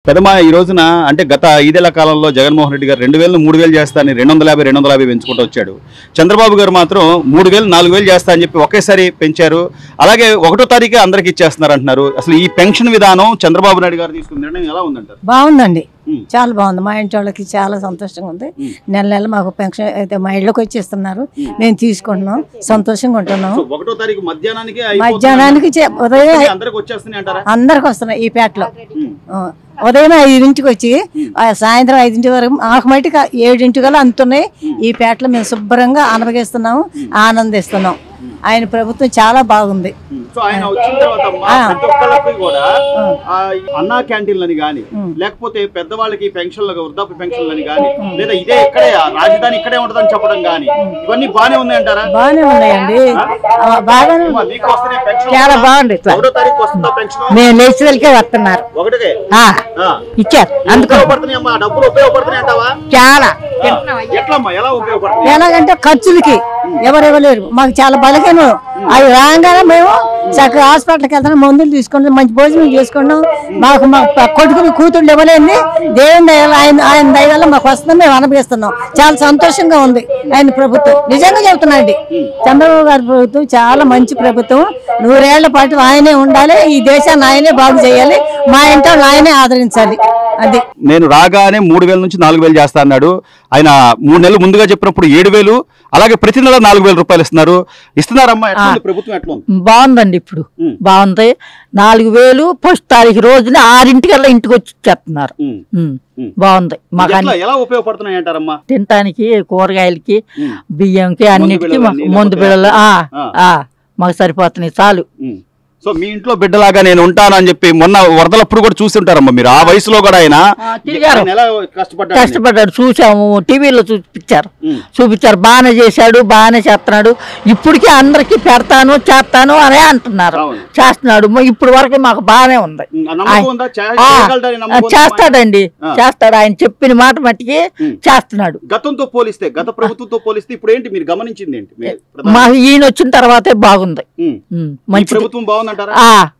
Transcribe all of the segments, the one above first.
పెదమా ఈ రోజున అంటే గత 5 ఏళ్ల కాలంలో జగన్మోహన్ రెడ్డి గారు 2000 3000 చేస్తానని 250 పెంచుకుంటూ వచ్చాడు. చంద్రబాబు గారు మాత్రం 3000 4000 చేస్తా అని చెప్పి ఒకేసారి పెంచారు. అలాగే 1వ తారీఖే అందరికి ఇచ్చేస్తున్నారు అంటున్నారు. అసలు ఈ పెన్షన్ విధానం చంద్రబాబు నాయుడు గారు తీసుకున్న నిర్ణయం ఎలా ఉందంటారు? బాగుందండి, చాలా బాగుంది. మా ఇంటి వాళ్ళకి చాలా సంతోషంగా ఉంది. నెల నెల మాకు పెన్షన్ అయితే మా ఇళ్ళకి వచ్చేస్తున్నారు, మేము తీసుకుంటున్నాం, సంతోషంగా ఉంటున్నాం. 1వ తారీఖు మధ్యాహ్నానికి ఉదయం అందరికి వస్తున్నాయి. ఈ పేటలో ఉదయం 5ంటికి వచ్చి సాయంత్రం 5ంటి వరకు మాకు మటుకు 7ంటి కల్లా అందుతున్నాయి. ఈ పేటలో మేము శుభ్రంగా అనుభవిస్తున్నాము, ఆనందిస్తున్నాం. ఆయన ప్రభుత్వం చాలా బాగుంది. అన్నా క్యాంటీన్లని గానీ లేకపోతే పెద్దవాళ్ళకి పెన్షన్లు వృద్ధాప్య పెన్షన్లని గానీ లేదా ఇదే ఇక్కడే రాజధాని ఇక్కడే ఉంటదని చెప్పడం గానీ ఇవన్నీ బానే ఉన్నాయి అంటారా? బానే ఉన్నాయండి, బాగానే చాలా బాగుంది. 1వ తారీఖు వస్తుందా పెన్షన్? మేము లేచిదలకే వస్తున్నారు, ఒకటికే ఇచ్చారు. అందుకు ఉపయోగపడుతున్నాయమ్మా, డబ్బులు ఉపయోగపడుతున్నాయి అంటావా? చాలా. ఎట్లమ్మా, ఎలా ఉపయోగపడుతుంది? ఎలాగంటే ఖర్చులకి ఎవరెవలేరు, మాకు చాలా బలహీనం. అవి రాగానే మేము చక్కగా హాస్పిటల్కి వెళ్తాం, మందులు తీసుకుంటాం, మంచి భోజనం చేసుకుంటాం. మాకు మా కొడుకులు కూతుళ్ళు ఇవ్వలేని దేవుని దయ, ఆయన దయ వల్ల మాకు వస్తుందని మేము అనుభవిస్తున్నాం. చాలా సంతోషంగా ఉంది ఆయన ప్రభుత్వం. నిజంగా చెబుతున్నాండి, చంద్రబాబు గారి ప్రభుత్వం చాలా మంచి ప్రభుత్వం. 100 ఏళ్ల పాటు ఆయనే ఉండాలి, ఈ దేశాన్ని ఆయనే బాగు చేయాలి, మా ఇంట్లో ఆయనే ఆదరించాలి. అది నేను రాగానే 3000 నుంచి 4000 చేస్తా అన్నాడు. ఆయన 3 నెలలు ముందుగా చెప్పినప్పుడు 7000, అలాగే ప్రతి నెల 4000 రూపాయలు ఇస్తున్నారమ్మా. ప్రభుత్వం ఎట్లా బాగుందండి, ఇప్పుడు బాగుంది. 4000 ఫస్ట్ తారీఖు రోజున 6ంటికల్లా ఇంటికి వచ్చి ఇచ్చేస్తున్నారు. బాగుంది. మాకు ఎలా ఉపయోగపడుతున్నాయి అంటారమ్మా? తినటానికి, కూరగాయలకి, బియ్యంకి, అన్నిటికీ ముందు బిళ్ళలు మాకు సరిపోతున్నాయి, చాలు. సో మీ ఇంట్లో బిడ్డలాగా నేను ఉంటాను అని చెప్పి మొన్న వరదలప్పుడు కూడా చూసి ఉంటారమ్మా మీరు. ఆ వయసులో కూడా ఆయన కష్టపడ్డాడు, చూసాము, టీవీలో చూపించారు. బాగానే చేశాడు, బాగానే చేస్తున్నాడు. ఇప్పటికీ అందరికి పెడతాను చేస్తాను అనే అంటున్నారు, చేస్తున్నాడు. ఇప్పుడు వరకు మాకు బాగానే ఉంది. చేస్తాడండి, చేస్తాడు. ఆయన చెప్పిన మాట మట్టికి చేస్తున్నాడు. గతంతో పోలిస్తే, గత ప్రభుత్వంతో పోలిస్తే ఇప్పుడు ఏంటి మీరు గమనించింది ఏంటి? మాకు ఈయన వచ్చిన తర్వాతే బాగుంది, మంచి ప్రభుత్వం బాగుంది,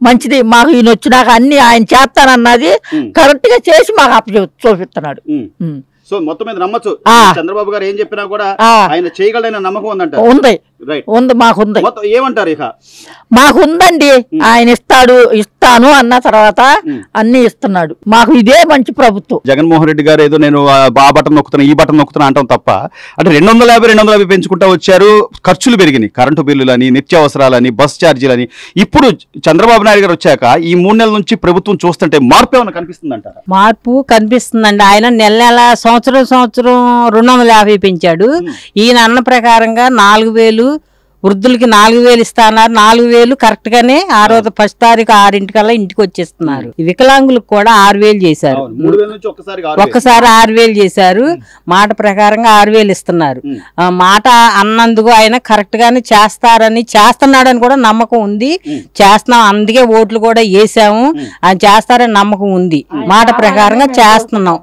మంచిది. మాకు ఈయన వచ్చినాక అన్ని ఆయన చేస్తానన్నది కరెక్ట్ గా చేసి మాకు చూపిస్తున్నాడు. సో మొత్తం మీద నమ్మచ్చు, చంద్రబాబు గారు ఏం చెప్పినా కూడా ఆయన చేయగలన నమ్మకం ఉందంట. ఉంది, మాకుంది. ఏమంటారు ఇక? మాకుందండి, ఆయన ఇస్తాను అన్న తర్వాత అన్ని ఇస్తున్నాడు. మాకు ఇదే మంచి ప్రభుత్వం. జగన్మోహన్ రెడ్డి గారు ఏదో నేను ఆ బటన్ నొక్కుతున్నా, ఈ బటన్ నొక్కుతున్నా అంటాం తప్ప, అంటే 250 పెంచుకుంటా వచ్చారు. ఖర్చులు పెరిగినాయి, కరెంటు బిల్లులని, నిత్యావసరాలని, బస్ ఛార్జీలని. ఇప్పుడు చంద్రబాబు నాయుడు గారు వచ్చాక ఈ 3 నెలల నుంచి ప్రభుత్వం చూస్తుంటే మార్పు ఏమైనా కనిపిస్తుందంటారా? మార్పు కనిపిస్తుందండి. ఆయన నెల సంవత్సరం 250 పెంచాడు. ఈయన అన్న ప్రకారంగా 4000, వృద్ధులకి 4000 ఇస్తున్నారు. 4000 కరెక్ట్ గానే ఆ రోజు ఫస్ట్ తారీఖు 6ంటికల్లా ఇంటికి వచ్చేస్తున్నారు. వికలాంగులకు కూడా 6000 చేశారు. ఒక్కసారి 6000 చేశారు. మాట ప్రకారంగా 6000 ఇస్తున్నారు. మాట అన్నందుకు ఆయన కరెక్ట్ గానే చేస్తున్నాడని కూడా నమ్మకం ఉంది. చేస్తున్నాం, అందుకే ఓట్లు కూడా వేసాము. ఆయన చేస్తారని నమ్మకం ఉంది. మాట ప్రకారంగా చేస్తున్నాం.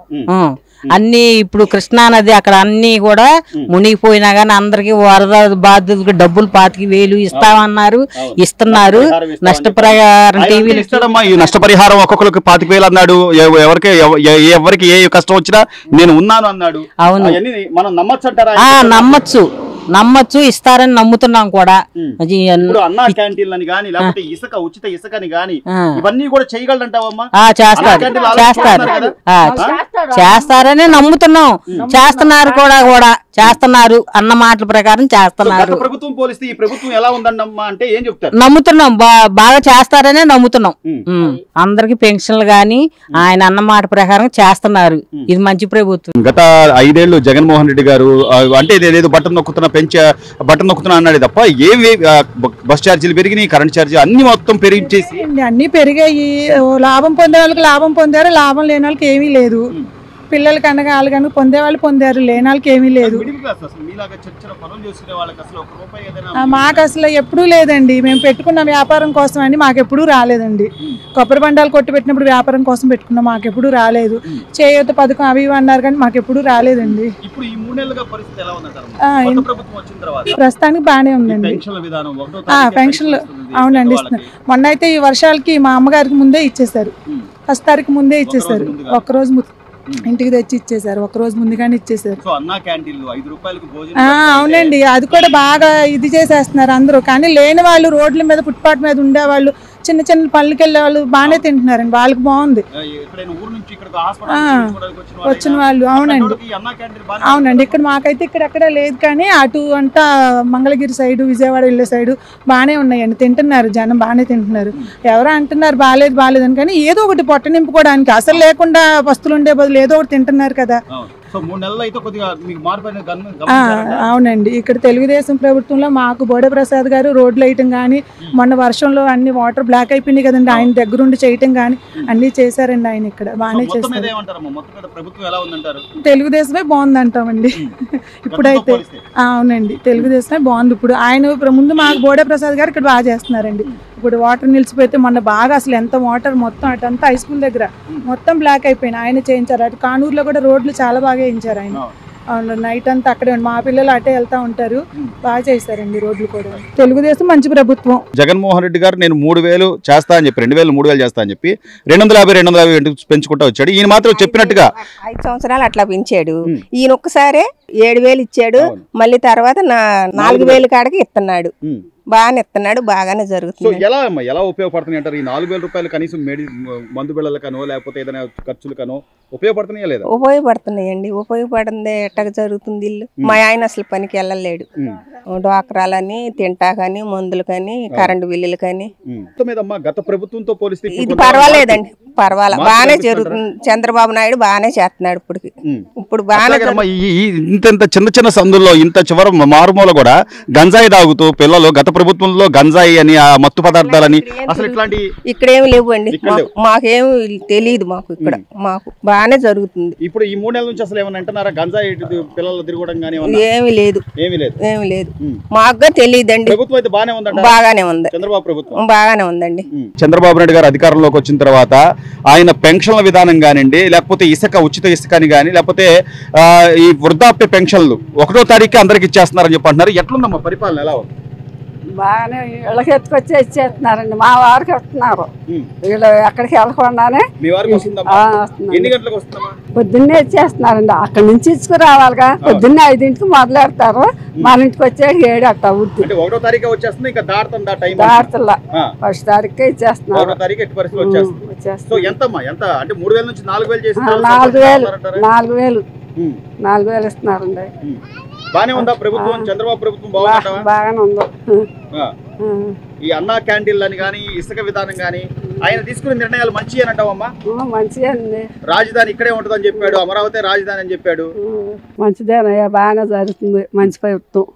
అన్ని ఇప్పుడు కృష్ణానది అక్కడ అన్ని కూడా మునిగిపోయినా గానీ అందరికి వరద బాధితులకు డబ్బులు 25,000 ఇస్తామన్నారు, ఇస్తున్నారు. నష్టపరిహారం టీవీలు నష్టపరిహారం ఒక్కొక్కరికి 25,000 అన్నాడు. ఎవరికి ఏ కష్టం వచ్చినా నేను ఉన్నాను అన్నాడు. అవును, మనం నమ్మచ్చు అంటారా? నమ్మచ్చు, ఇస్తారని నమ్ముతున్నాం కూడా. అన్నా క్యాంటీన్లని గానీ లేకపోతే ఉచిత ఇసుకని గానీ ఇవన్నీ కూడా చేయగలంటావమ్మా? చేస్తారని నమ్ముతున్నాం. చేస్తున్నారు కూడా చేస్తున్నారు అన్న మాటల ప్రకారం చేస్తున్నారు. ప్రభుత్వం పోలిస్తే ఈ ప్రభుత్వం ఎలా ఉందన్నమ్మా అంటే ఏం చెప్తారు? నమ్ముతున్నాం, బాగా చేస్తారనే నమ్ముతున్నాం. అందరికి పెన్షన్లు గాని ఆయన అన్న మాట ప్రకారం చేస్తున్నారు. ఇది మంచి ప్రభుత్వం. గత 5 ఏళ్లు జగన్మోహన్ రెడ్డి గారు అంటే ఏదో బటన్ నొక్కుతున్నా అన్నాడు తప్ప ఏవి బస్ ఛార్జీలు పెరిగినాయి, కరెంట్ ఛార్జీ అన్ని మొత్తం పెరిగించేసి అన్ని పెరిగాయి. లాభం పొందే వాళ్ళకి లాభం పొందారు, లాభం లేని వాళ్ళకి ఏమీ లేదు. పిల్లలకి అనగా వాళ్ళు కనుక పొందేవాళ్ళు పొందారు, లేని వాళ్ళకి ఏమీ లేదు. మాకు అసలు ఎప్పుడూ లేదండి. మేము పెట్టుకున్న వ్యాపారం కోసం అని మాకెప్పుడూ రాలేదండి. కొబ్బరి బండాలు కొట్టి పెట్టినప్పుడు వ్యాపారం కోసం పెట్టుకున్నాం, మాకెప్పుడూ రాలేదు. చేయూత పథకం అవి అన్నారు కానీ మాకెప్పుడూ రాలేదండి. ప్రస్తుతానికి బాగానే ఉందండి పెన్షన్లు. అవునండి, మొన్న అయితే ఈ వర్షాలకి మా అమ్మగారికి ముందే ఇచ్చేసారు. 1 తారీఖు ముందే ఇచ్చేసారు. ఒక్కరోజు ఇంటికి తెచ్చి ఇచ్చేసారు, ఒక్కరోజు ముందుగానే ఇచ్చేసారు. అవునండి, అది కూడా బాగా ఇది చేసేస్తున్నారు అందరూ. కానీ లేని వాళ్ళు, రోడ్ల మీద ఫుట్పాత్ మీద ఉండేవాళ్ళు, చిన్న చిన్న పళ్ళకి వెళ్ళే వాళ్ళు బాగానే తింటున్నారండి, వాళ్ళకి బాగుంది వచ్చిన వాళ్ళు. అవునండి ఇక్కడ మాకైతే ఇక్కడెక్కడ లేదు, కానీ అటు అంతా మంగళగిరి సైడు, విజయవాడ వెళ్ళే సైడు బాగానే ఉన్నాయండి, తింటున్నారు జనం, బాగానే తింటున్నారు. ఎవరో అంటున్నారు బాగాలేదు అని, కానీ ఏదో ఒకటి పొట్ట నింపుకోవడానికి, అసలు లేకుండా వస్తువులు ఉండే బదులు ఏదో ఒకటి తింటున్నారు కదా. అవునండి, ఇక్కడ తెలుగుదేశం ప్రభుత్వంలో మాకు బోడే ప్రసాద్ గారు రోడ్లు వేయటం కానీ, మొన్న వర్షంలో అన్ని వాటర్ బ్లాక్ అయిపోయినాయి కదండి, ఆయన దగ్గరుండి చేయటం కానీ అన్ని చేశారండి. ఆయన ఇక్కడ బాగానే చేస్తారు. తెలుగుదేశమే బాగుంది అంటామండి ఇప్పుడైతే. అవునండి, తెలుగుదేశమే బాగుంది ఇప్పుడు. ఆయన ముందు మాకు బోడే ప్రసాద్ గారు ఇక్కడ బాగా చేస్తున్నారండి. ఇప్పుడు వాటర్ నిలిచిపోతే మొన్న బాగా అసలు ఎంత వాటర్ మొత్తం అటంతా హై స్కూల్ దగ్గర మొత్తం బ్లాక్ అయిపోయినాయి, ఆయన చేయించారు. అటు కానూరులో కూడా రోడ్లు చాలా బాగా వేయించారు ఆయన. నైట్ అంతా అక్కడే మా పిల్లలు అటే వెళ్తా ఉంటారు, బాగా చేశారండి రోడ్లు కూడా. తెలుగుదేశం మంచి ప్రభుత్వం. జగన్మోహన్ రెడ్డి గారు నేను 3000 చేస్తా అని చెప్పి 2000 3000 చేస్తా అని చెప్పి 250 పెంచుకుంటూ వచ్చాడు. ఈయన మాత్రం చెప్పినట్టుగా 5 సంవత్సరాలు అట్లా పెంచాడు. ఈయన ఒక్కసారే 7000 ఇచ్చాడు, మళ్ళీ తర్వాత 4000 కాడికి ఇస్తున్నాడు. బాగానే ఇస్తున్నాడు, బాగానే జరుగుతుంది. ఎలా ఉపయోగపడుతున్నాయి అంటారు ఈ 4000 రూపాయలు? కనీసం మందు బిళ్ళలకనో లేకపోతే ఏదైనా ఖర్చులకనో ఉపయోగపడుతున్నాయా లేదా? ఉపయోగపడుతున్నాయండి, ఉపయోగపడిందే ఎట్టగా జరుగుతుంది. ఇల్లు మా ఆయన అసలు పనికి వెళ్ళలేడు, డ్వాక్రాలని, తింటాకని, మందులు కానీ, కరెంటు బిల్లులు కానీ. గత ప్రభుత్వంతో పోలిస్తే ఇది పర్వాలేదండి, పర్వాలేదు, బాగానే జరుగుతుంది. చంద్రబాబు నాయుడు బాగానే చేస్తున్నాడు ఇప్పుడు బాగానే. ఇంత చిన్న చిన్న సందుల్లో ఇంత చివరి మారుమూల కూడా గంజాయి తాగుతూ పిల్లలు, గత ప్రభుత్వంలో గంజాయి అని ఆ మత్తు పదార్థాలని అసలు ఇట్లాంటి ఇక్కడేమి లేవు అండి, మాకేమి తెలియదు. మాకు ఇక్కడ మాకు బాగానే జరుగుతుంది. ఇప్పుడు ఈ 3 నెలల నుంచి అసలు ఏమైనా అంటున్నారా గంజాయి పిల్లలు తిరగడం కానీ? ఏమి లేదు, ఏమి లేదు, మాకు తెలియదండి. ప్రభుత్వం అయితే బాగానే ఉందండి, బాగానే ఉంది. చంద్రబాబు ప్రభుత్వం బాగానే ఉందండి. చంద్రబాబు నాయుడు గారు అధికారంలోకి వచ్చిన తర్వాత ఆయన పెన్షన్ల విధానం కానివ్వండి, లేకపోతే ఉచిత ఇసుకని కానీ, లేకపోతే ఈ వృద్ధాప్య పెన్షన్లు 1వ తారీఖు అందరికి ఇచ్చేస్తున్నారని చెప్పి అంటున్నారు. ఎట్లుందమ్మా పరిపాలన, ఎలా ఉంది? బాగానే ఇళ్ళకి ఎత్తుకొచ్చి ఇచ్చేస్తున్నారండి, మా వారికి వస్తున్నారు. వీళ్ళు ఎక్కడికి వెళ్ళకుండానే పొద్దున్నే ఇచ్చేస్తున్నారండి. అక్కడి నుంచి ఇచ్చుకురావాలిగా, పొద్దున్నే 5ంటికి మొదలెడతారు, మన ఇంటికి వచ్చేది 7 అట్టా అవుద్ది. దాటుతుల్లా 1వ తారీఖుకే ఇచ్చేస్తున్నారు. 4000 ఇస్తున్నారండి. బానే ఉందా ప్రభుత్వం? చంద్రబాబు ప్రభుత్వం బాగానే ఉంది. ఈ అన్నా క్యాంటీన్లు అని కానీ, ఇసుక విధానం కానీ ఆయన తీసుకునే నిర్ణయాలు మంచి అని అంటావమ్మా? మంచిగా అండి. రాజధాని ఇక్కడే ఉంటుందని చెప్పాడు, అమరావతి రాజధాని అని చెప్పాడు. మంచిదేనయ్యా, బాగానే జరుగుతుంది, మంచి ప్రభుత్వం.